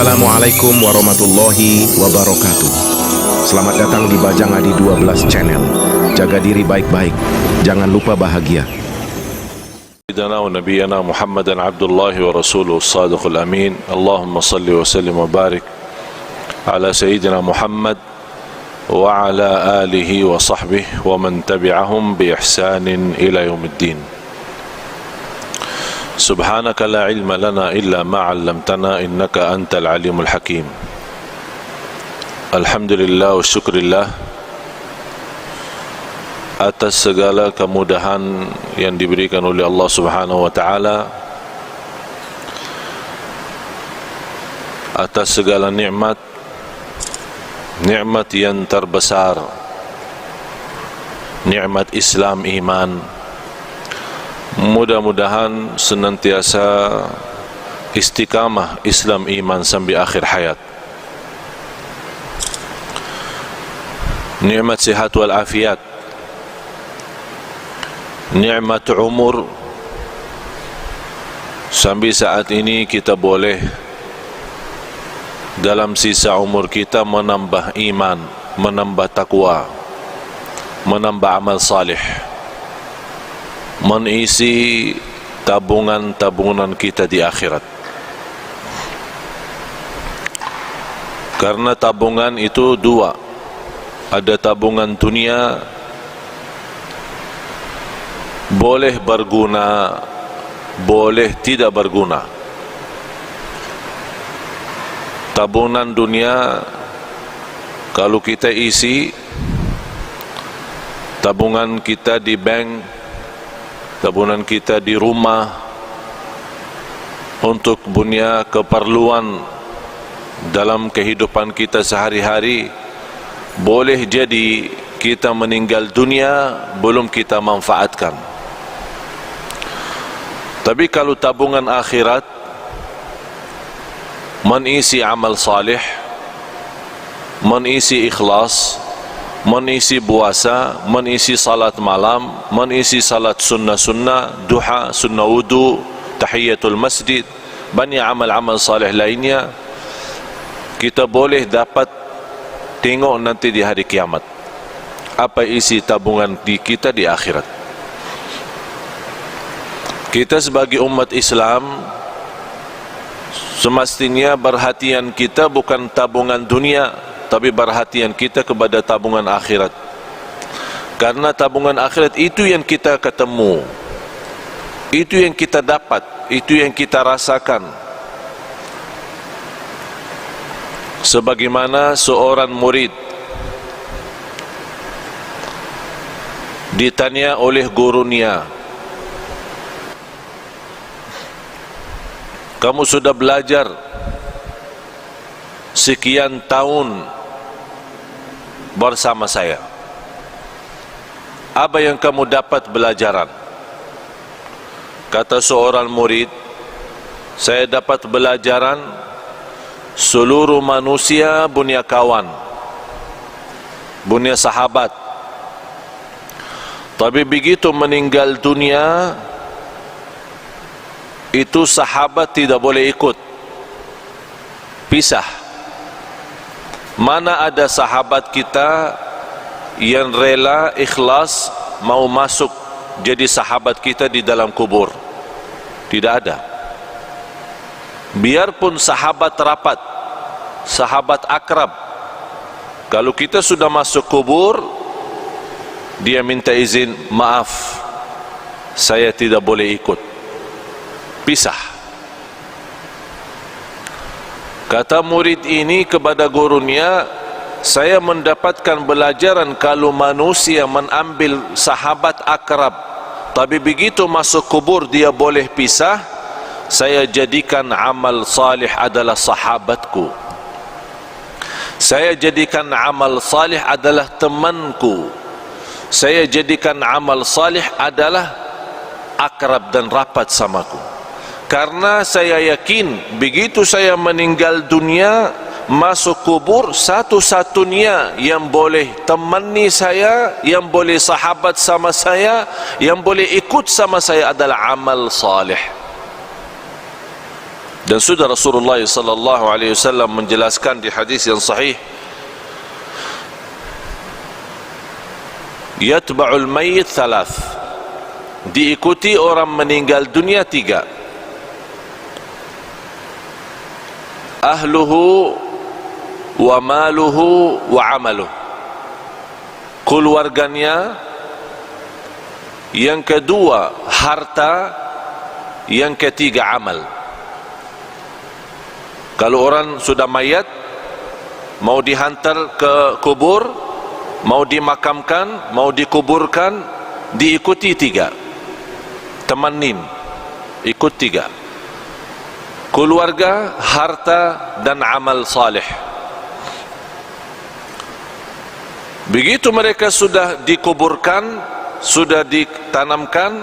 Assalamualaikum warahmatullahi wabarakatuh. Selamat datang di Bajang Adi 12 Channel. Jaga diri baik-baik, jangan lupa bahagia. سيدنا ونبينا محمدا عبد الله ورسوله الصادق الأمين. اللهم صل وسلم وبارك على سيدنا محمد وعلى آله وصحبه ومن تبعهم بإحسان إلى يوم الدين. سبحانك لا علم لنا إلا ما علمتنا إنك أنت العليم الحكيم. الحمد لله والشكر لله atas segala kemudahan yang diberikan oleh Allah Subhanahu wa taala, atas segala nikmat yang terbesar, nikmat Islam, iman. Mudah-mudahan senantiasa istiqamah Islam iman sampai akhir hayat. Nikmat sihat wal afiat, nikmat umur. Sampai saat ini kita boleh dalam sisa umur kita menambah iman, menambah takwa, menambah amal salih, mengisi tabungan-tabungan kita di akhirat. Karena tabungan itu dua, ada tabungan dunia, boleh berguna, boleh tidak berguna. Tabungan dunia kalau kita isi, tabungan kita di bank, tabungan kita di rumah untuk punya keperluan dalam kehidupan kita sehari-hari, boleh jadi kita meninggal dunia belum kita manfaatkan. Tapi kalau tabungan akhirat mengisi amal salih, mengisi ikhlas, mengisi puasa, mengisi salat malam, mengisi salat sunnah-sunnah, duha, sunnah wudu, tahiyatul masjid, banyak amal-amal salih lainnya, kita boleh dapat tengok nanti di hari kiamat apa isi tabungan kita di akhirat. Kita sebagai umat Islam semestinya perhatian kita bukan tabungan dunia, tapi perhatian kita kepada tabungan akhirat. Karena tabungan akhirat itu yang kita ketemu, itu yang kita dapat, itu yang kita rasakan. Sebagaimana seorang murid ditanya oleh gurunya, kamu sudah belajar sekian tahun bersama saya, apa yang kamu dapat belajaran? Kata seorang murid, saya dapat belajaran seluruh manusia punya kawan, punya sahabat. Tapi begitu meninggal dunia, itu sahabat tidak boleh ikut, pisah. Mana ada sahabat kita yang rela ikhlas mau masuk jadi sahabat kita di dalam kubur? Tidak ada. Biarpun sahabat rapat, sahabat akrab, kalau kita sudah masuk kubur, dia minta izin, maaf, saya tidak boleh ikut, pisah. Kata murid ini kepada gurunya, saya mendapatkan pelajaran kalau manusia mengambil sahabat akrab, tapi begitu masuk kubur dia boleh pisah. Saya jadikan amal salih adalah sahabatku, saya jadikan amal salih adalah temanku, saya jadikan amal salih adalah akrab dan rapat samaku. Karena saya yakin begitu saya meninggal dunia, masuk kubur, satu-satunya yang boleh temani saya, yang boleh sahabat sama saya, yang boleh ikut sama saya adalah amal salih. Dan sudah Rasulullah sallallahu alaihi wasallam menjelaskan di hadis yang sahih, yatba'ul mayyit thalath, diikuti orang meninggal dunia 3. Ahluhu wa maluhu wa amaluh, keluarganya, yang kedua harta, yang ketiga amal. Kalau orang sudah mayat, mau dihantar ke kubur, mau dimakamkan, mau dikuburkan, diikuti 3. Temanin, ikut 3: keluarga, harta, dan amal saleh. Begitu mereka sudah dikuburkan, sudah ditanamkan,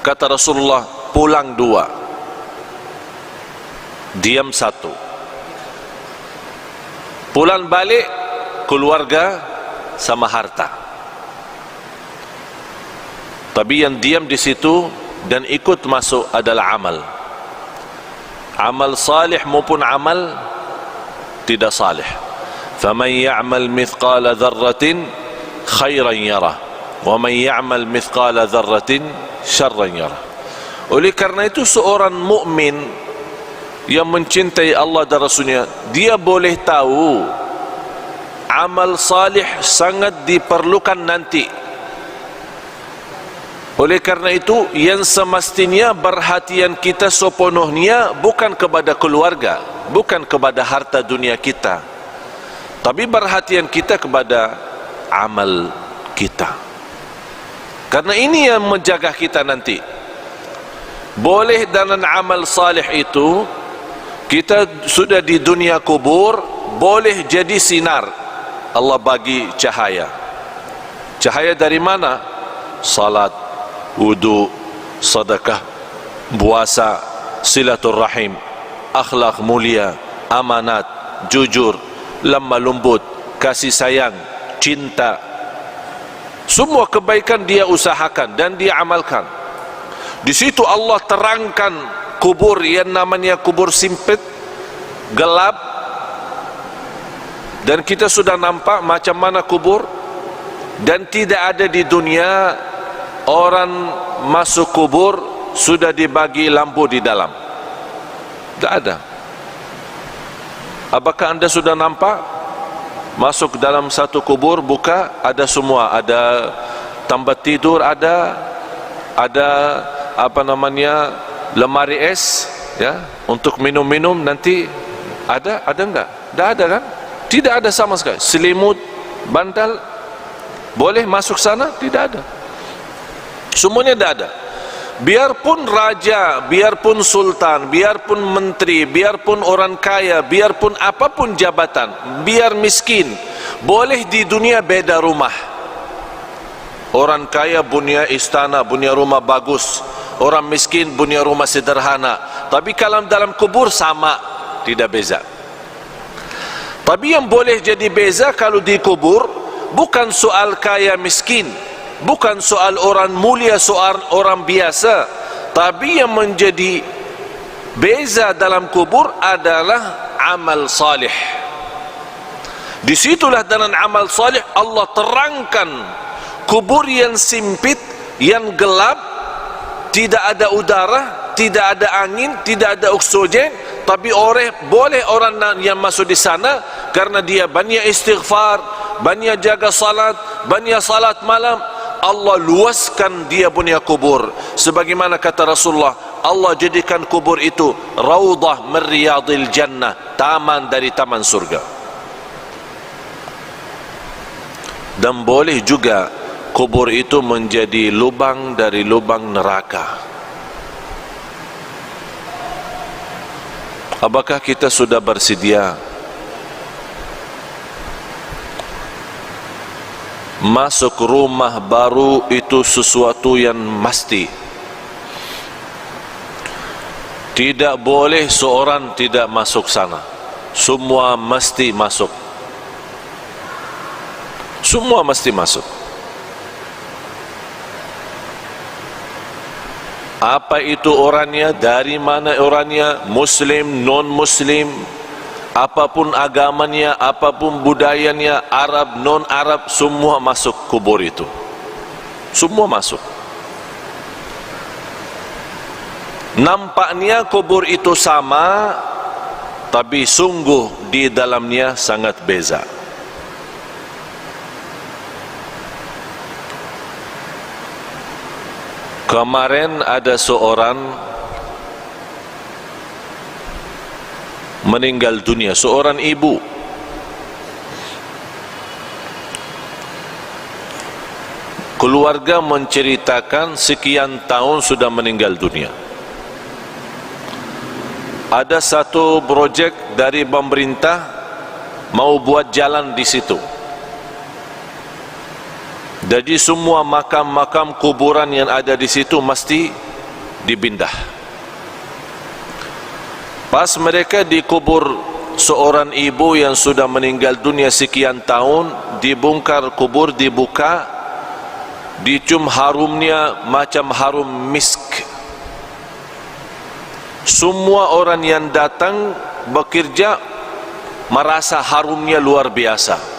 kata Rasulullah, pulang 2, diam 1. Pulang balik keluarga sama harta. Tapi yang diam di situ dan ikut masuk adalah amal. Amal salih maupun amal tidak salih. Faman ya'mal mithqala dzarratin khairan yarah, wa man ya'mal mithqala dzarratin syarran yarah. Oleh karena itu seorang mukmin yang mencintai Allah dan Rasulnya, dia boleh tahu amal salih sangat diperlukan nanti. Oleh karena itu, yang semestinya perhatian kita sepenuhnya bukan kepada keluarga, bukan kepada harta dunia kita, tapi perhatian kita kepada amal kita. Karena ini yang menjaga kita nanti. Boleh dalam amal salih itu, kita sudah di dunia kubur, boleh jadi sinar. Allah bagi cahaya. Cahaya dari mana? Salat, wudu, sedekah, puasa, silaturrahim, akhlak mulia, amanat, jujur, lemah lembut, kasih sayang, cinta. Semua kebaikan dia usahakan dan dia amalkan. Di situ Allah terangkan kubur yang namanya kubur sempit, gelap, dan kita sudah nampak macam mana kubur. Dan tidak ada di dunia orang masuk kubur sudah dibagi lampu di dalam. Tidak ada. Apakah anda sudah nampak masuk dalam satu kubur, buka, ada semua, ada tempat tidur, ada apa namanya, lemari es, ya, untuk minum-minum nanti ada enggak? Tidak ada kan? Tidak ada sama sekali. Selimut, bantal, boleh masuk sana? Tidak ada. Semuanya tidak ada. Biarpun raja, biarpun sultan, biarpun menteri, biarpun orang kaya, biarpun apapun jabatan, biar miskin, boleh di dunia beda rumah. Orang kaya punya istana, punya rumah bagus, orang miskin punya rumah sederhana. Tapi kalau dalam kubur sama, tidak beza. Tapi yang boleh jadi beza kalau di kubur, bukan soal kaya miskin, bukan soal orang mulia, soal orang biasa. Tapi yang menjadi beza dalam kubur adalah amal salih. Disitulah dalam amal salih Allah terangkan kubur yang sempit, yang gelap, tidak ada udara, tidak ada angin, tidak ada oksigen, tapi boleh orang yang masuk di sana karena dia banyak istighfar, banyak jaga salat, banyak salat malam. Allah luaskan dia punya kubur. Sebagaimana kata Rasulullah, Allah jadikan kubur itu raudhah min riyadil jannah, taman dari taman surga. Dan boleh juga kubur itu menjadi lubang dari lubang neraka. Apakah kita sudah bersedia masuk rumah baru itu sesuatu yang mesti? Tidak boleh seorang tidak masuk sana. Semua mesti masuk. Semua mesti masuk. Apa itu orangnya, dari mana orangnya, muslim, non-muslim, apapun agamanya, apapun budayanya, Arab, non-Arab, semua masuk kubur itu. Semua masuk. Nampaknya kubur itu sama, tapi sungguh di dalamnya sangat beza. Kemarin ada seorang meninggal dunia, seorang ibu. Keluarga menceritakan sekian tahun sudah meninggal dunia. Ada satu projek dari pemerintah mau buat jalan di situ. Jadi semua makam-makam kuburan yang ada di situ mesti dipindah. Pas mereka dikubur seorang ibu yang sudah meninggal dunia sekian tahun, dibongkar kubur, dibuka, dicium harumnya macam harum misk. Semua orang yang datang bekerja merasa harumnya luar biasa.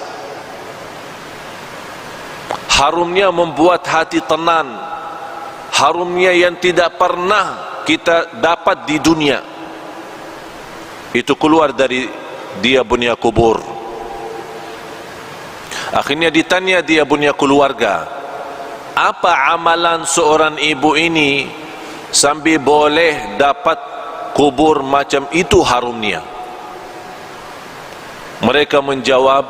Harumnya membuat hati tenang. Harumnya yang tidak pernah kita dapat di dunia. Itu keluar dari dia punya kubur. Akhirnya ditanya dia punya keluarga, apa amalan seorang ibu ini sambil boleh dapat kubur macam itu harumnya? Mereka menjawab,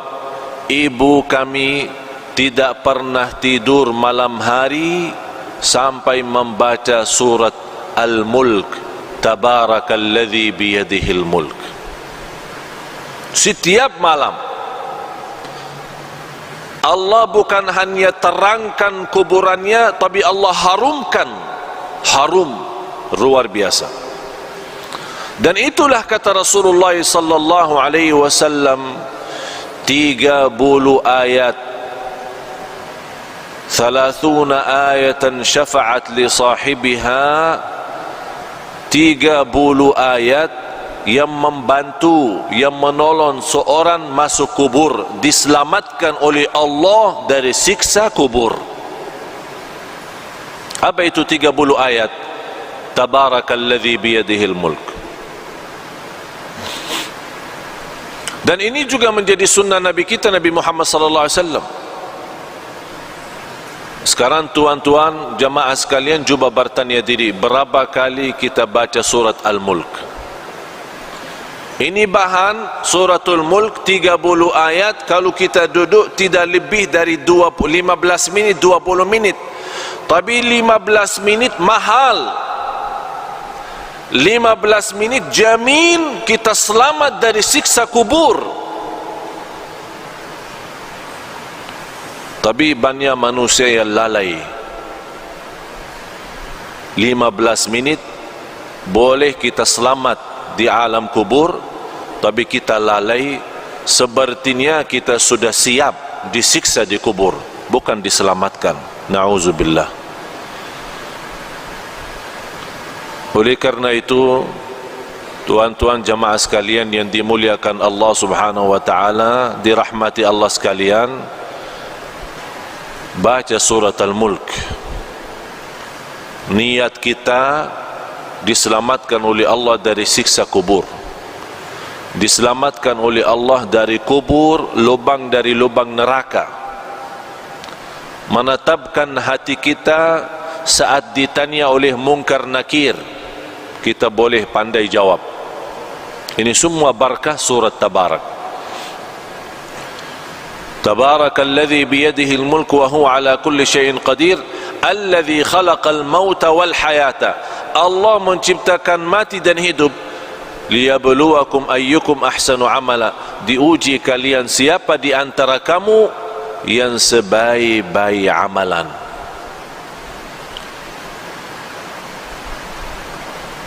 ibu kami tidak pernah tidur malam hari sampai membaca surat Al-Mulk, Tabarakalladzi biyadihil mulk. Setiap malam Allah bukan hanya terangkan kuburannya, tapi Allah harumkan. Harum luar biasa. Dan itulah kata Rasulullah sallallahu alaihi wasallam, 30 ayat, 30 ayatan syafa'at li sahibiha, 30 ayat yang membantu, yang menolong seorang masuk kubur, diselamatkan oleh Allah dari siksa kubur. Apa itu 30 ayat? Tabarakalladzi biyadihil mulk. Dan ini juga menjadi sunnah Nabi kita, Nabi Muhammad sallallahu alaihi wasallam. Sekarang tuan-tuan jamaah sekalian cuba bertanya diri, berapa kali kita baca surat Al-Mulk? Ini bahan suratul Mulk 30 ayat. Kalau kita duduk tidak lebih dari 15 minit, 20 minit. Tapi 15 minit mahal. 15 minit jamin kita selamat dari siksa kubur. Tapi banyak manusia yang lalai. 15 minit boleh kita selamat di alam kubur, tapi kita lalai, sepertinya kita sudah siap disiksa di kubur, bukan diselamatkan. Na'udzubillah. Oleh karena itu, tuan-tuan jamaah sekalian yang dimuliakan Allah subhanahu wa ta'ala, dirahmati Allah sekalian, baca surat Al-Mulk. Niat kita diselamatkan oleh Allah dari siksa kubur, diselamatkan oleh Allah dari kubur, lubang dari lubang neraka. Menetapkan hati kita saat ditanya oleh mungkar nakir, kita boleh pandai jawab. Ini semua barakah surat Tabarak. Tabarakalladzi biyadihil mulk wa huwa ala kulli syai'in qadir, alladzi khalaqal mauta wal hayata. Allah menciptakan mati dan hidup, liyabluwakum ayyukum ahsanu amala, diuji kalian siapa di antara kamu yang sebaik-baik amalan.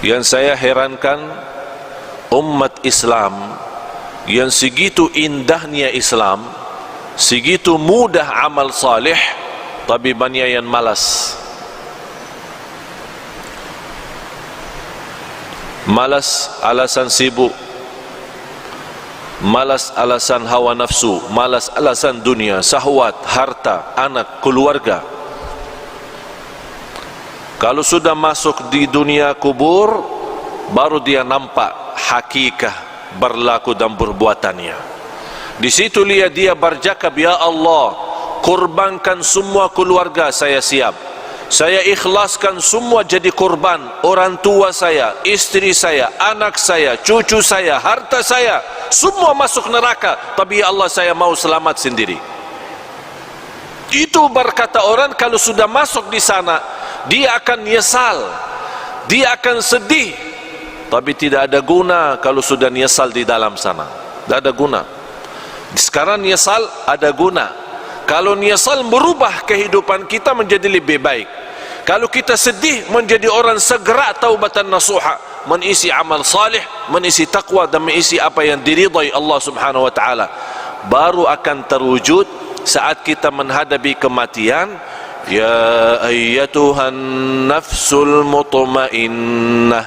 Yang saya herankan, umat Islam yang segitu indahnya Islam, segitu mudah amal salih, tapi banyak yang malas. malas alasan sibuk, malas alasan hawa nafsu, malas alasan dunia, syahwat, harta, anak, keluarga. Kalau sudah masuk di dunia kubur, baru dia nampak hakikah berlaku dan perbuatannya. Di situ dia bercakap, ya Allah, kurbankan semua keluarga saya siap. Saya ikhlaskan semua jadi kurban. Orang tua saya, istri saya, anak saya, cucu saya, harta saya, semua masuk neraka. Tapi ya Allah, saya mau selamat sendiri. Itu berkata orang kalau sudah masuk di sana, dia akan nyesal, dia akan sedih. Tapi tidak ada guna kalau sudah nyesal di dalam sana. Tidak ada guna. Sekarang nyesal ada guna. Kalau nyesal merubah kehidupan kita menjadi lebih baik. Kalau kita sedih menjadi orang segera taubatan nasuha, mengisi amal salih, mengisi taqwa dan mengisi apa yang diridai Allah Subhanahu wa taala. Baru akan terwujud saat kita menghadapi kematian. Ya ayyatuhan nafsul mutmainnah,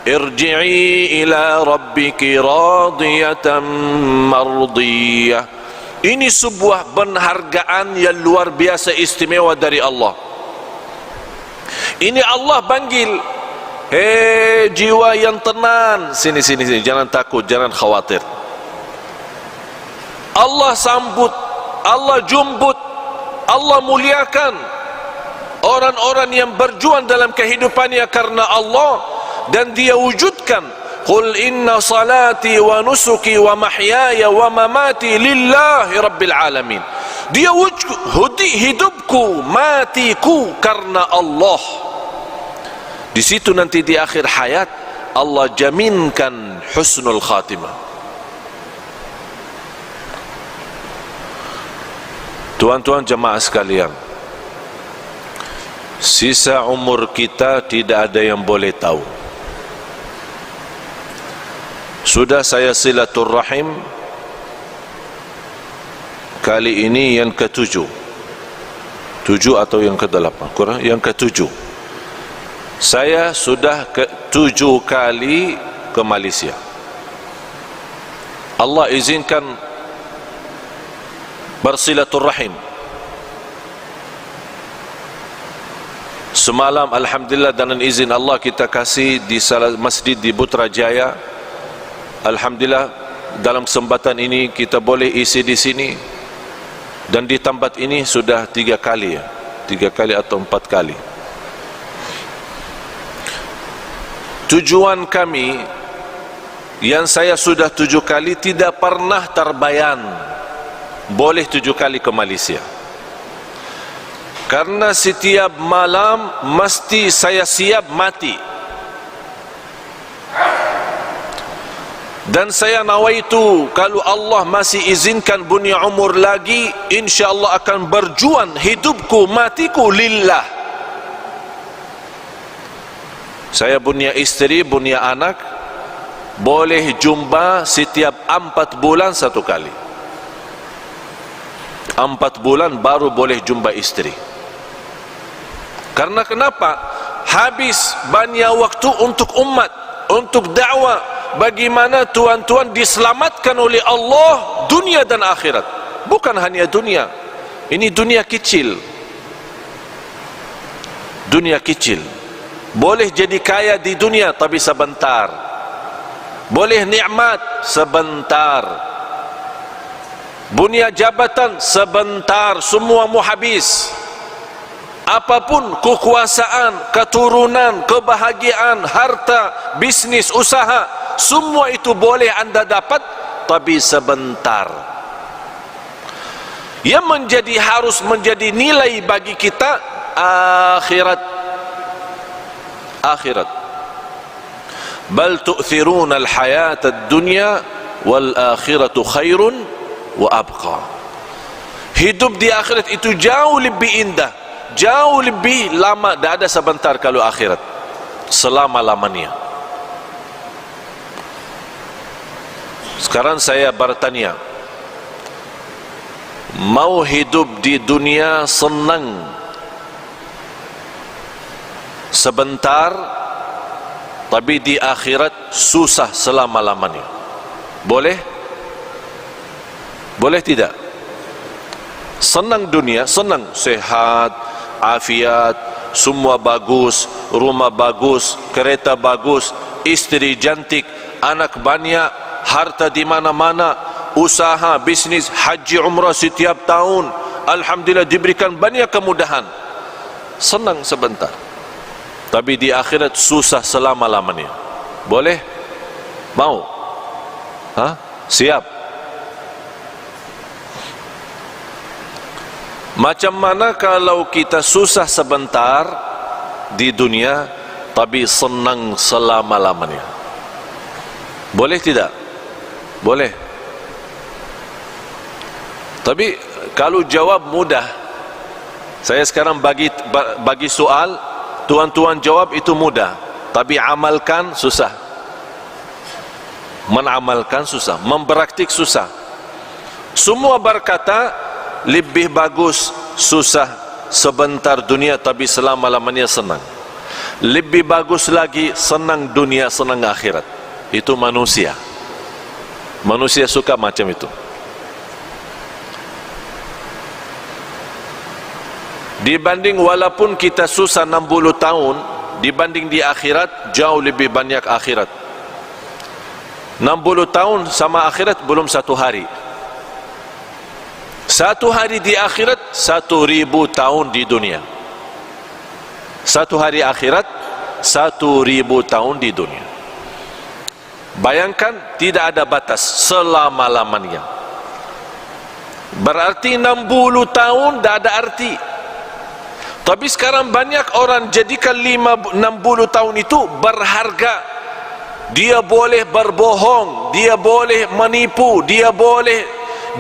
irji'i ila rabbiki radiyatan mardiyah. Ini sebuah penghargaan yang luar biasa istimewa dari Allah. Ini Allah panggil, hei jiwa yang tenang, sini, jangan takut, jangan khawatir. Allah sambut, Allah jumbut, Allah muliakan orang-orang yang berjuang dalam kehidupannya karena Allah, dan dia wujudkan, qul inna salati wa nusuki wa mahyaya wa mamati lillahi rabbil alamin. Dia wujud hidupku, matiku karena Allah. Di situ nanti di akhir hayat Allah jaminkan husnul khatimah. Tuan-tuan jemaah sekalian, sisa umur kita tidak ada yang boleh tahu. Sudah saya silaturrahim kali ini yang ke-7 atau yang ke-8, kurang, yang ke-7. Saya sudah ke-7 kali ke Malaysia. Allah izinkan bersilaturrahim. Semalam alhamdulillah dengan izin Allah kita kasih di salah masjid di Putrajaya. Alhamdulillah dalam kesempatan ini kita boleh isi di sini, dan di tempat ini sudah 3 kali, 3 kali atau 4 kali. Tujuan kami yang saya sudah 7 kali tidak pernah terbayang boleh 7 kali ke Malaysia, karena setiap malam mesti saya siap mati. Dan saya nawaitu kalau Allah masih izinkan punya umur lagi, insyaAllah akan berjuang hidupku matiku lillah. Saya punya istri, punya anak, boleh jumpa setiap 4 bulan 1 kali. 4 bulan baru boleh jumpa istri. Karena kenapa? Habis banyak waktu untuk umat, untuk dakwah. Bagaimana tuan-tuan diselamatkan oleh Allah dunia dan akhirat. Bukan hanya dunia, ini dunia kecil. Dunia kecil. Boleh jadi kaya di dunia tapi sebentar. Boleh nikmat sebentar. Punya jabatan sebentar, semua mau habis. Apapun kekuasaan, keturunan, kebahagiaan, harta, bisnis, usaha, semua itu boleh anda dapat tapi sebentar. Yang menjadi harus menjadi nilai bagi kita akhirat. Akhirat. Bal tu'thiruna al-hayata ad-dunya wal akhiratu khairun wa abqa. Hidup di akhirat itu jauh lebih indah, jauh lebih lama. Tak ada sebentar kalau akhirat, selama-lamanya. Sekarang saya bertanya, mau hidup di dunia senang sebentar tapi di akhirat susah selama-lamanya. Boleh? Boleh tidak? Senang dunia, senang, sehat, afiat, semua bagus, rumah bagus, kereta bagus, istri cantik, anak banyak, harta di mana-mana, usaha, bisnis, haji, umrah setiap tahun, alhamdulillah diberikan banyak kemudahan. Senang sebentar, tapi di akhirat susah selama-lamanya. Boleh? Mau? Hah? Siap? Macam mana kalau kita susah sebentar di dunia tapi senang selama-lamanya? Boleh tidak? Boleh. Tapi kalau jawab mudah, saya sekarang bagi soal, tuan-tuan jawab itu mudah, tapi amalkan susah. Menamalkan susah, mempraktik susah. Semua berkata lebih bagus susah sebentar dunia tapi selama-lamanya senang. Lebih bagus lagi senang dunia, senang akhirat. Itu manusia. Manusia suka macam itu. Dibanding walaupun kita susah 60 tahun, dibanding di akhirat jauh lebih banyak akhirat. 60 tahun sama akhirat belum satu hari. Satu hari di akhirat 1000 tahun di dunia. Satu hari akhirat 1000 tahun di dunia. Bayangkan tidak ada batas selama-lamanya. Berarti 60 tahun tidak ada arti. Tapi sekarang banyak orang jadikan 60 tahun itu berharga. Dia boleh berbohong, dia boleh menipu, dia boleh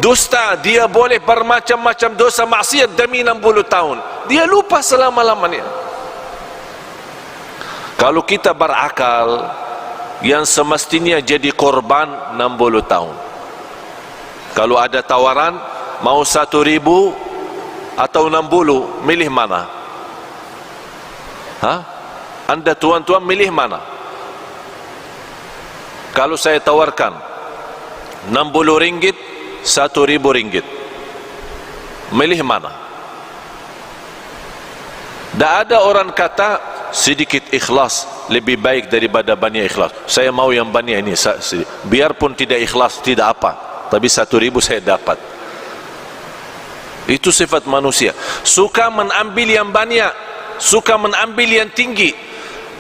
dusta, dia boleh bermacam-macam dosa maksiat demi 60 tahun. Dia lupa selama-lamanya. Kalau kita berakal, yang semestinya jadi korban 60 tahun. Kalau ada tawaran mau 1000 atau 60, milih mana? Hah? Anda tuan-tuan milih mana? Kalau saya tawarkan 60 ringgit, 1000 ringgit, milih mana? Tak ada orang kata sedikit ikhlas lebih baik daripada banyak ikhlas. Saya mau yang banyak ini, biarpun tidak ikhlas tidak apa, tapi 1000 saya dapat. Itu sifat manusia, suka mengambil yang banyak, suka mengambil yang tinggi.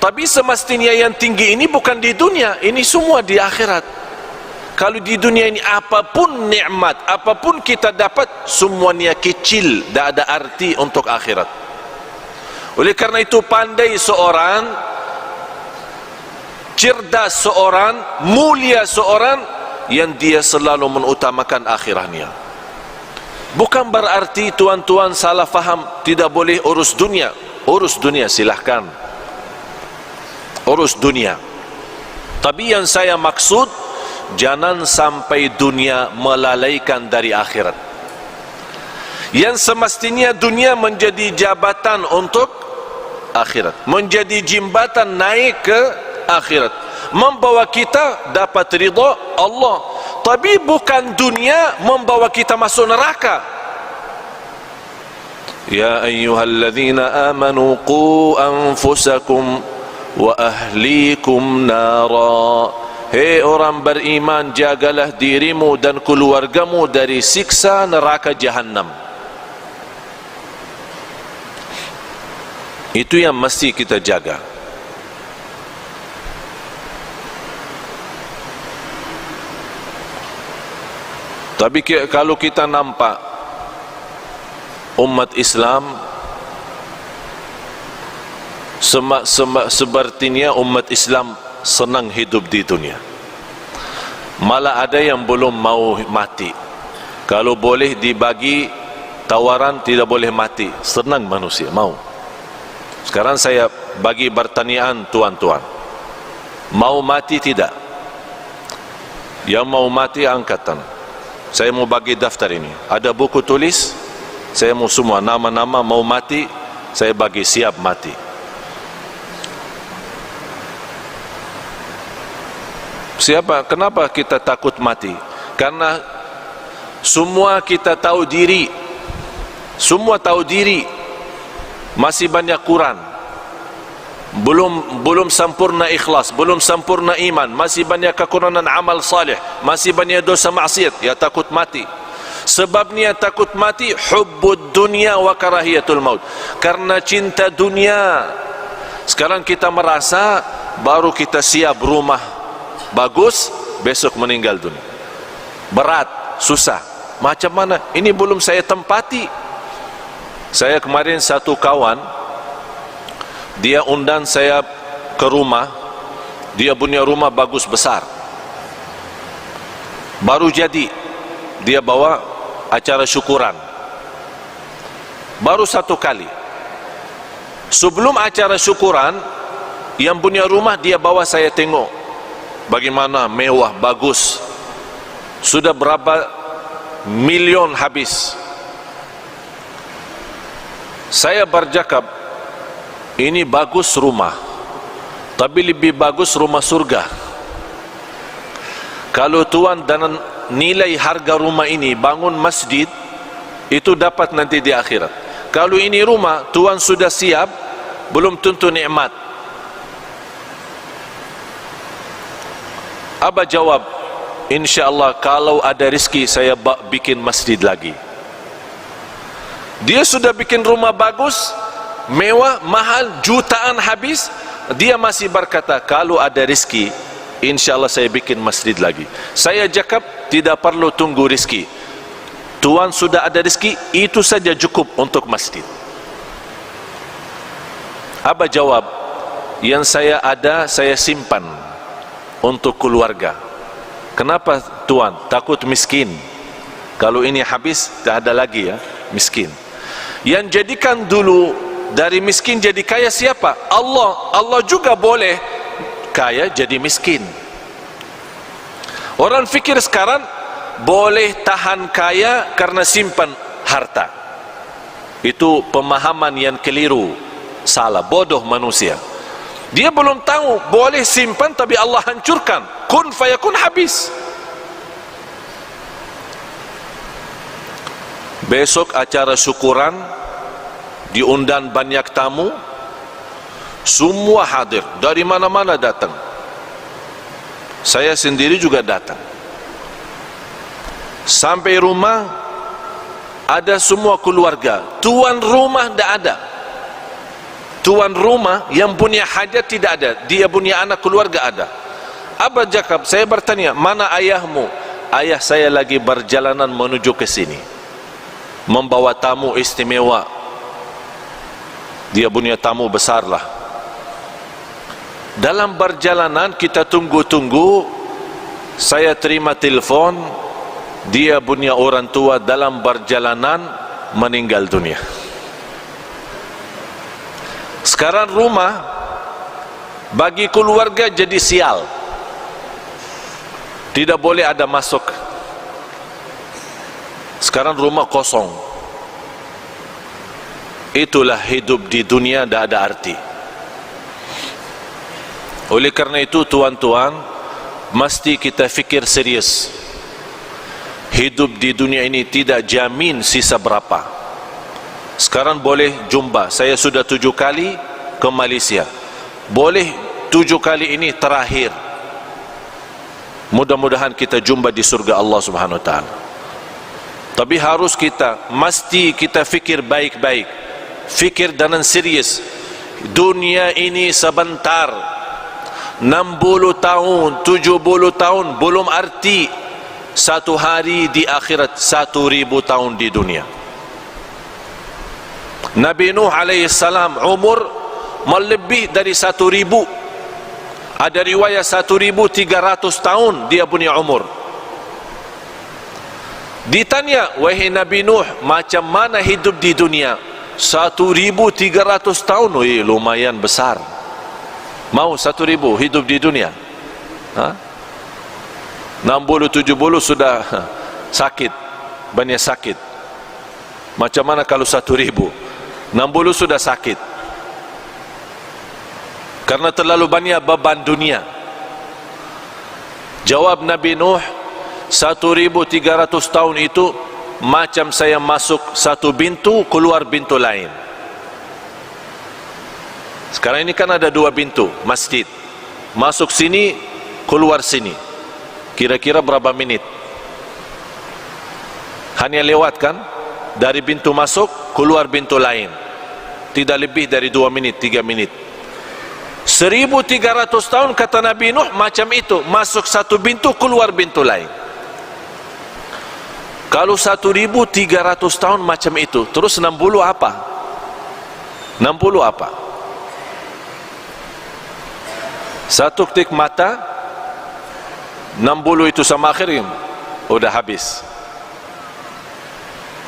Tapi semestinya yang tinggi ini bukan di dunia, ini semua di akhirat. Kalau di dunia ini apapun nikmat, apapun kita dapat, semuanya kecil, tidak ada arti untuk akhirat. Oleh karena itu pandai seorang, cerdas seorang, mulia seorang yang dia selalu mengutamakan akhiratnya. Bukan berarti tuan-tuan salah faham, tidak boleh urus dunia. Urus dunia silahkan, urus dunia. Tapi yang saya maksud, jangan sampai dunia melalaikan dari akhirat. Yang semestinya dunia menjadi jabatan untuk akhirat, menjadi jembatan naik ke akhirat, membawa kita dapat ridha Allah. Tapi bukan dunia membawa kita masuk neraka. Ya ayyuhalladzina amanu qu anfusakum wa ahlikum nara. Hei orang beriman, jagalah dirimu dan keluargamu dari siksa neraka Jahannam. Itu yang mesti kita jaga. Tapi kalau kita nampak umat Islam sepertinya umat Islam senang hidup di dunia, malah ada yang belum mau mati. Kalau boleh dibagi tawaran tidak boleh mati, senang manusia mau. Sekarang saya bagi pertanyaan tuan-tuan, mau mati tidak? Yang mau mati angkatan. Saya mau bagi daftar ini, ada buku tulis, saya mau semua nama-nama mau mati, saya bagi siap mati. Kenapa kita takut mati? Karena semua kita tahu diri, semua tahu diri, masih banyak kurang, belum sempurna ikhlas, belum sempurna iman, masih banyak kekurangan amal salih, masih banyak dosa maksiat. Ya takut mati. Sebabnya takut mati hubbud dunya wa karahiyatul maut, karena cinta dunia. Sekarang kita merasa baru kita siap rumah bagus, besok meninggal dunia. Berat, susah. Macam mana? Ini belum saya tempati. Saya kemarin satu kawan, dia undang saya ke rumah. Dia punya rumah bagus besar, baru jadi. Dia bawa acara syukuran, baru satu kali. Sebelum acara syukuran, yang punya rumah dia bawa saya tengok bagaimana mewah, bagus. Sudah berapa milion habis. Saya bercakap, ini bagus rumah, tapi lebih bagus rumah surga. Kalau Tuhan dan nilai harga rumah ini bangun masjid, itu dapat nanti di akhirat. Kalau ini rumah Tuhan sudah siap, belum tentu nikmat. Abah jawab, InsyaAllah kalau ada rezeki saya bikin masjid lagi. Dia sudah bikin rumah bagus, mewah, mahal, jutaan habis. Dia masih berkata, kalau ada rezeki InsyaAllah saya bikin masjid lagi. Saya cakap, tidak perlu tunggu rezeki. Tuhan sudah ada rezeki, itu saja cukup untuk masjid. Abah jawab, yang saya ada saya simpan untuk keluarga. Kenapa Tuhan? Takut miskin. Kalau ini habis, tak ada lagi ya, miskin. Yang jadikan dulu dari miskin jadi kaya siapa? Allah. Allah juga boleh kaya jadi miskin. Orang fikir sekarang boleh tahan kaya karena simpan harta. Itu pemahaman yang keliru, salah, bodoh manusia. Dia belum tahu boleh simpan tapi Allah hancurkan. Kun fayakun, habis. Besok acara syukuran, diundang banyak tamu, semua hadir, dari mana-mana datang. Saya sendiri juga datang. Sampai rumah, ada semua keluarga. Tuan rumah tidak ada. Tuan rumah yang punya hajat tidak ada. Dia punya anak keluarga ada. Abah Jakab, saya bertanya, mana ayahmu? Ayah saya lagi berjalanan menuju ke sini, membawa tamu istimewa. Dia punya tamu besar lah. Dalam perjalanan kita tunggu-tunggu, saya terima telepon, dia punya orang tua dalam perjalanan meninggal dunia. Sekarang rumah bagi keluarga jadi sial, tidak boleh ada masuk. Sekarang rumah kosong. Itulah hidup di dunia, tidak ada arti. Oleh karena itu tuan-tuan, mesti kita fikir serius. Hidup di dunia ini tidak jamin sisa berapa. Sekarang boleh jumpa, saya sudah 7 kali ke Malaysia, boleh 7 kali ini terakhir. Mudah-mudahan kita jumpa di surga Allah Subhanahu Wa Taala. Tapi harus mesti kita fikir baik-baik, fikir dengan serius. Dunia ini sebentar, 60 tahun, 70 tahun belum arti. Satu hari di akhirat 1000 tahun di dunia. Nabi Nuh alaihissalam umur melebih dari 1000. Ada riwayat 1300 tahun dia punya umur. Ditanya, wahai Nabi Nuh, macam mana hidup di dunia? 1300 tahun, lumayan besar. Mau 1000 hidup di dunia? 60-70 sudah sakit, banyak sakit. Macam mana kalau 1000? 60 sudah sakit, karena terlalu banyak beban dunia. Jawab Nabi Nuh, 1300 tahun itu macam saya masuk satu pintu, keluar pintu lain. Sekarang ini kan ada dua pintu masjid, masuk sini, keluar sini, kira-kira berapa menit? Hanya lewat kan, dari pintu masuk, keluar pintu lain, tidak lebih dari 2 menit, 3 menit. 1300 tahun kata Nabi Nuh macam itu, masuk satu pintu, keluar pintu lain. Kalau 1300 tahun macam itu, terus 60 apa? 60 apa? Satu ketik mata, 60 itu sama akhir, udah habis.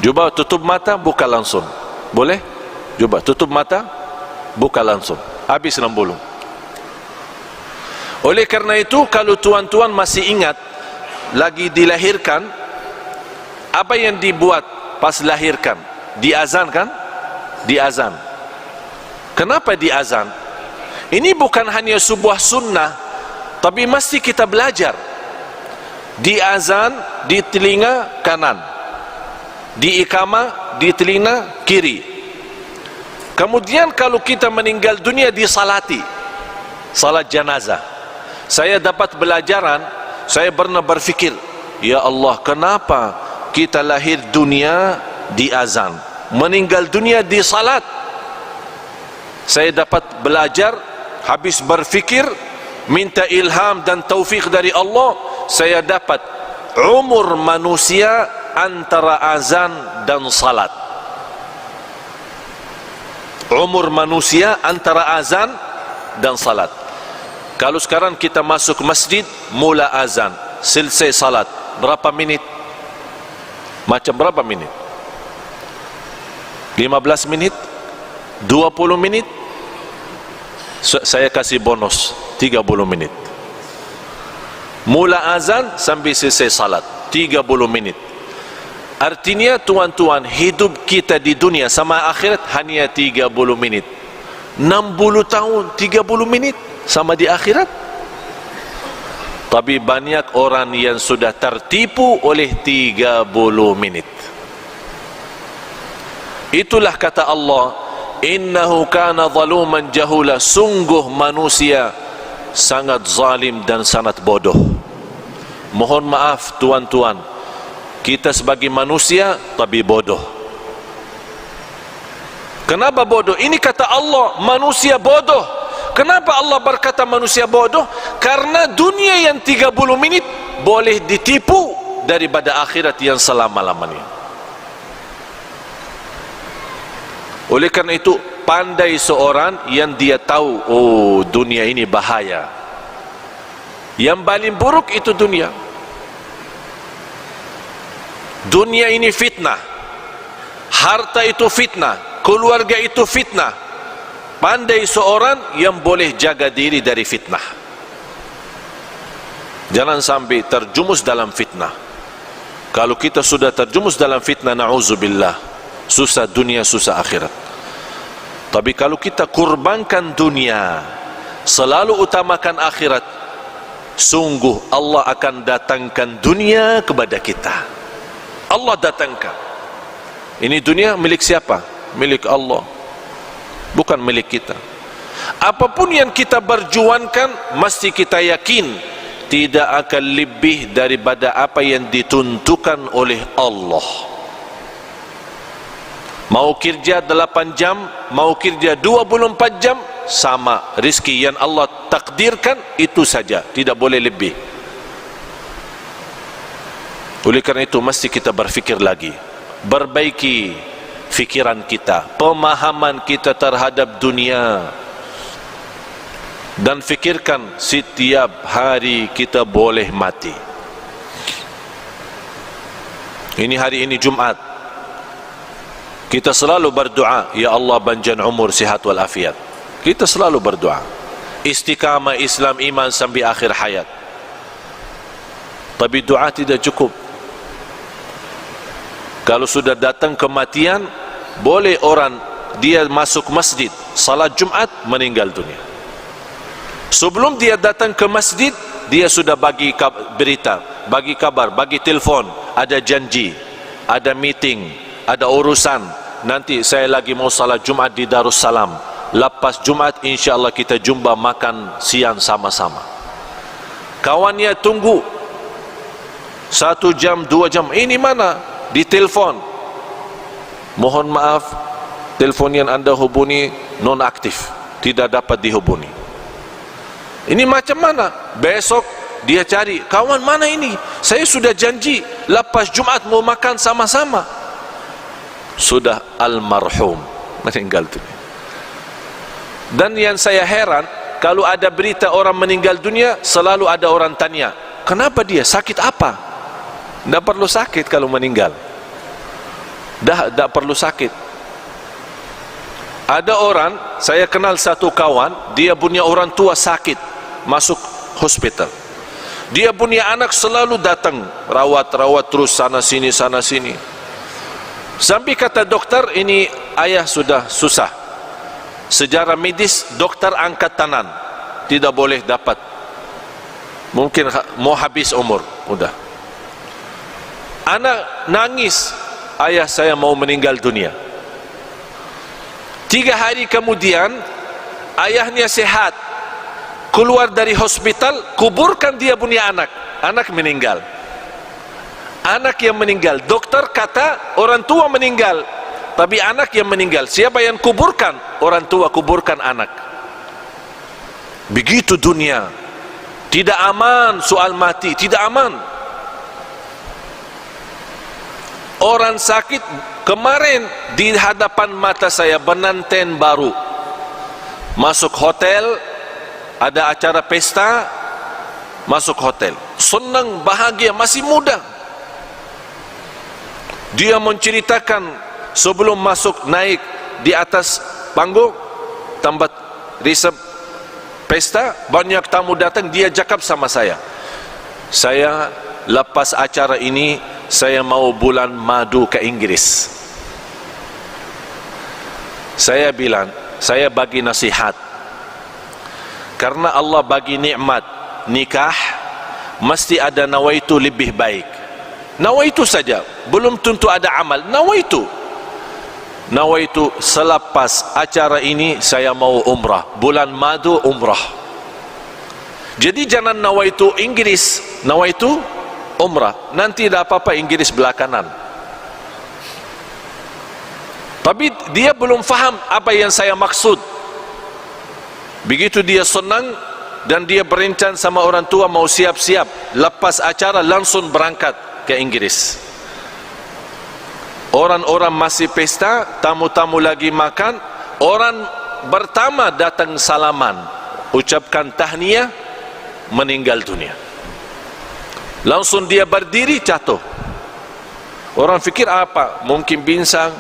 Cuba tutup mata, buka langsung. Boleh? Cuba tutup mata, buka langsung. Habis 60. Oleh karena itu, kalau tuan-tuan masih ingat, lagi dilahirkan, apa yang dibuat pas lahirkan? Diazan kan? Diazan. Kenapa diazan? Ini bukan hanya sebuah sunnah, tapi mesti kita belajar. Diazan di telinga kanan, diiqamah di telinga kiri. Kemudian kalau kita meninggal dunia, disalati, salat jenazah. Saya dapat belajaran, saya pernah berfikir, ya Allah, kenapa kita lahir dunia di azan, meninggal dunia di salat? Saya dapat belajar, habis berfikir, minta ilham dan taufik dari Allah, saya dapat umur manusia antara azan dan salat. Umur manusia antara azan dan salat. Kalau sekarang kita masuk masjid, mula azan, selesai salat, berapa menit? Macam berapa menit? 15 menit? 20 menit? Saya kasih bonus 30 menit. Mula azan sampai selesai salat 30 menit. Artinya tuan-tuan, hidup kita di dunia sama akhirat hanya 30 menit. 60 tahun 30 menit sama di akhirat. Tapi banyak orang yang sudah tertipu oleh 30 menit. Itulah kata Allah, innahu kana zaluman jahula, sungguh manusia sangat zalim dan sangat bodoh. Mohon maaf tuan-tuan, kita sebagai manusia tapi bodoh. Kenapa bodoh? Ini kata Allah, manusia bodoh. Kenapa Allah berkata manusia bodoh? Karena dunia yang 30 menit boleh ditipu daripada akhirat yang selama-lamanya. Oleh karena itu, pandai seorang yang dia tahu, oh dunia ini bahaya. Yang paling buruk itu dunia. Dunia ini fitnah. Harta itu fitnah. Keluarga itu fitnah. Pandai seorang yang boleh jaga diri dari fitnah. Jangan sampai terjumus dalam fitnah. Kalau kita sudah terjumus dalam fitnah, na'udzubillah, susah dunia, susah akhirat. Tapi kalau kita kurbankan dunia, selalu utamakan akhirat, sungguh Allah akan datangkan dunia kepada kita. Allah datangkan. Ini dunia milik siapa? Milik Allah, bukan milik kita. Apapun yang kita berjuangkan, mesti kita yakin tidak akan lebih daripada apa yang ditentukan oleh Allah. Mau kerja 8 jam, mau kerja 24 jam, sama rezeki yang Allah takdirkan, itu saja, tidak boleh lebih. Oleh karena itu mesti kita berfikir lagi, perbaiki fikiran kita, pemahaman kita terhadap dunia, dan fikirkan setiap hari kita boleh mati. Ini hari ini Jumat, kita selalu berdoa, ya Allah panjang umur, sihat wal afiat. Kita selalu berdoa istiqamah Islam iman sampai akhir hayat. Tapi doa tidak cukup. Kalau sudah datang kematian, boleh orang dia masuk masjid salat Jumat, meninggal dunia. Sebelum dia datang ke masjid, dia sudah bagi berita, bagi kabar, bagi telefon, ada janji, ada meeting, ada urusan. Nanti saya lagi mau salat Jumat di Darussalam. Lepas Jumat insya-Allah kita jumpa makan siang sama-sama. Kawannya tunggu 1 jam, 2 jam. Ini mana? Di telefon. Mohon maaf, telefon yang anda hubungi non aktif, tidak dapat dihubungi. Ini macam mana? Besok dia cari, kawan mana ini? Saya sudah janji lepas Jumat mau makan sama-sama. Sudah almarhum, meninggal dunia. Dan yang saya heran, kalau ada berita orang meninggal dunia, selalu ada orang tanya, kenapa dia? Sakit apa? Tidak perlu sakit kalau meninggal. Tidak perlu sakit. Ada orang, saya kenal satu kawan, dia punya orang tua sakit, masuk hospital. Dia punya anak selalu datang, rawat terus sana sini. Sampai kata dokter, ini ayah sudah susah. Sejarah medis, dokter angkat tangan, tidak boleh dapat. Mungkin mau habis umur, udah. Anak nangis, ayah saya mau meninggal dunia. 3 hari kemudian ayahnya sehat, keluar dari hospital, kuburkan dia punya anak meninggal. Anak yang meninggal, dokter kata orang tua meninggal, tapi anak yang meninggal. Siapa yang kuburkan? Orang tua kuburkan anak. Begitu dunia, tidak aman. Soal mati tidak aman. Orang sakit kemarin di hadapan mata saya, pengantin baru masuk hotel, ada acara pesta, masuk hotel, senang, bahagia, masih muda. Dia menceritakan sebelum masuk naik di atas panggung tempat resep pesta, banyak tamu datang. Dia cakap sama saya lepas acara ini saya mau bulan madu ke Inggris. Saya bilang, saya bagi nasihat, karena Allah bagi nikmat nikah, mesti ada nawaitu lebih baik. Nawaitu saja, belum tentu ada amal. Nawaitu selepas acara ini saya mau umrah, bulan madu umrah. Jadi jangan nawaitu Inggris, nawaitu umrah. Nanti tidak apa-apa Inggris belakangan. Tapi dia belum faham apa yang saya maksud. Begitu dia senang dan dia berencana sama orang tua mau siap-siap, lepas acara langsung berangkat ke Inggris. Orang-orang masih pesta, tamu-tamu lagi makan, orang pertama datang salaman, ucapkan tahniah, meninggal dunia. Langsung dia berdiri, jatuh. Orang fikir apa? Mungkin pingsan.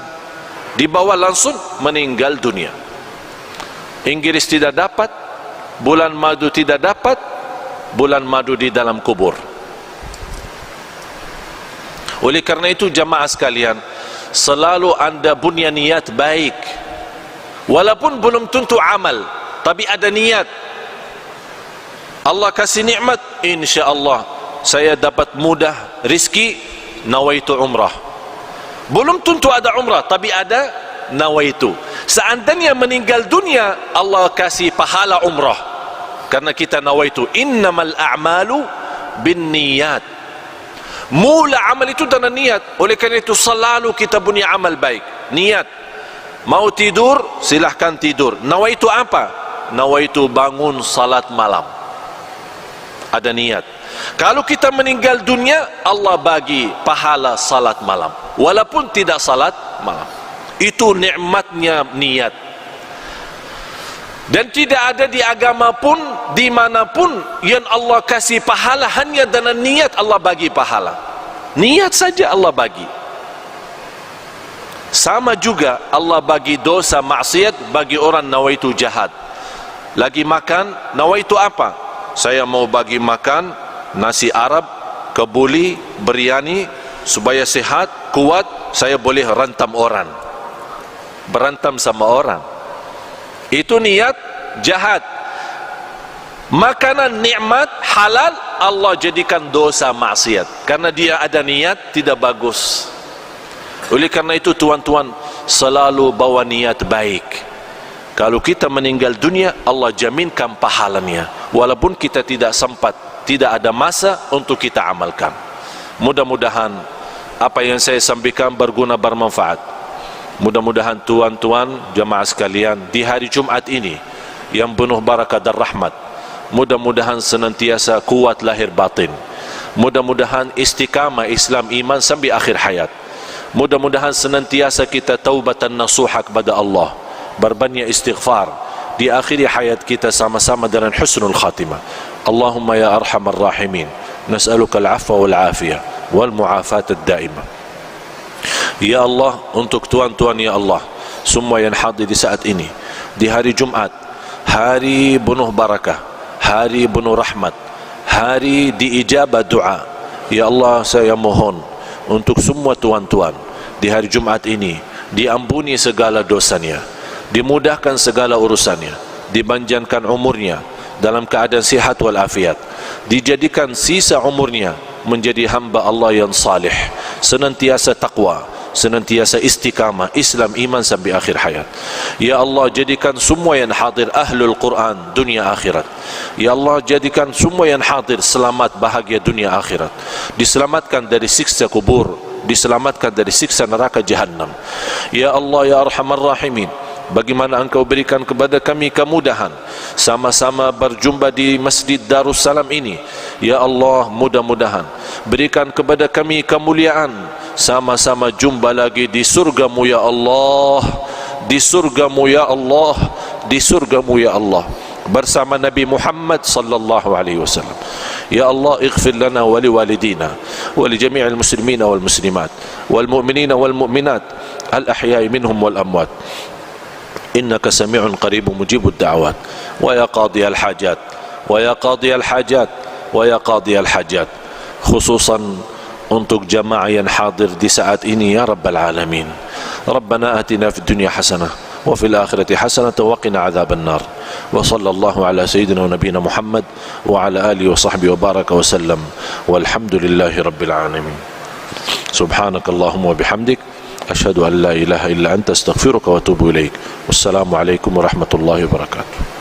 Dibawa langsung meninggal dunia. Inggris tidak dapat, bulan madu tidak dapat, bulan madu di dalam kubur. Oleh karena itu jamaah sekalian, selalu anda punya niat baik, walaupun belum tentu amal, tapi ada niat. Allah kasih nikmat, insya-Allah saya dapat mudah rizki, nawaitu umrah. Belum tentu ada umrah, tapi ada nawaitu. Seandainya meninggal dunia, Allah kasih pahala umrah, karena kita nawaitu. Innamal a'malu binniyat. Mula amal itu dengan niat. Oleh karena itu selalu kita punya amal baik, niat. Mau tidur, silahkan tidur. Nawaitu apa? Nawaitu bangun salat malam. Ada niat. Kalau kita meninggal dunia, Allah bagi pahala salat malam, walaupun tidak salat malam. Itu nikmatnya niat. Dan tidak ada di agama pun, dimanapun yang Allah kasih pahala hanya dengan niat. Allah bagi pahala, niat saja Allah bagi. Sama juga Allah bagi dosa maksiat bagi orang nawaitu jahat. Lagi makan, nawaitu apa? Saya mau bagi makan nasi Arab, kebuli, biryani, supaya sehat, kuat, saya boleh rantam orang, berantam sama orang. Itu niat jahat. Makanan nikmat halal Allah jadikan dosa maksiat, karena dia ada niat tidak bagus. Oleh karena itu tuan-tuan, selalu bawa niat baik. Kalau kita meninggal dunia, Allah jaminkan pahalanya, walaupun kita tidak sempat, tidak ada masa untuk kita amalkan. Mudah-mudahan apa yang saya sampaikan berguna, bermanfaat. Mudah-mudahan tuan-tuan jamaah sekalian di hari Jumat ini yang penuh barakah dan rahmat, mudah-mudahan senantiasa kuat lahir batin, mudah-mudahan istiqamah Islam iman sampai akhir hayat, mudah-mudahan senantiasa kita taubatan nasuha kepada Allah, berbanyak istighfar di akhir hayat kita sama-sama dengan husnul khatimah. Allahumma ya arhamar rahimin, nas'aluka al-afwa wal afiyah wal mu'afat ad-daimah. Ya Allah, untuk tuan-tuan ya Allah semua yang hadir di saat ini di hari Jumat, hari penuh barakah, hari penuh rahmat, hari diijabah doa. Ya Allah, saya mohon untuk semua tuan-tuan di hari Jumat ini diampuni segala dosanya, dimudahkan segala urusannya, dipanjangkan umurnya dalam keadaan sihat wal afiat, dijadikan sisa umurnya menjadi hamba Allah yang salih, senantiasa takwa, senantiasa istiqamah Islam iman sampai akhir hayat. Ya Allah, jadikan semua yang hadir ahlul Quran dunia akhirat. Ya Allah, jadikan semua yang hadir selamat bahagia dunia akhirat, diselamatkan dari siksa kubur, diselamatkan dari siksa neraka jahannam. Ya Allah ya arhamar rahimin, bagaimana Engkau berikan kepada kami kemudahan sama-sama berjumpa di Masjid Darussalam ini. Ya Allah, mudah-mudahan berikan kepada kami kemuliaan sama-sama jumpa lagi di surgamu ya Allah, di surgamu ya Allah, di surgamu ya Allah, bersama Nabi Muhammad sallallahu alaihi wasallam. Ya Allah, ighfir lana wa liwalidina wa li jami'il muslimina wal muslimat wal mu'minina wal mu'minat al ahya'i minhum wal amwat. Innaka sami'un qaribun mujibud da'awat. Wa ya qadiyal hajat, wa ya qadiyal hajat, wa ya qadiyal hajat. Khususan untuk jamaah yang hadir di saat ini ya Rabbal Alamin. Rabbana atina fid dunya hasanah wa fil akhirati hasanah wa qina adzaban nar. Wa sallallahu ala sayyidina wa nabiyina Muhammad wa ala alihi wa sahbihi wa baraka wa sallam. Walhamdulillahi rabbil alamin. Subhanakallahumma wa bihamdik, أشهد أن لا إله إلا أنت أستغفرك وأتوب إليك. والسلام عليكم ورحمة الله وبركاته.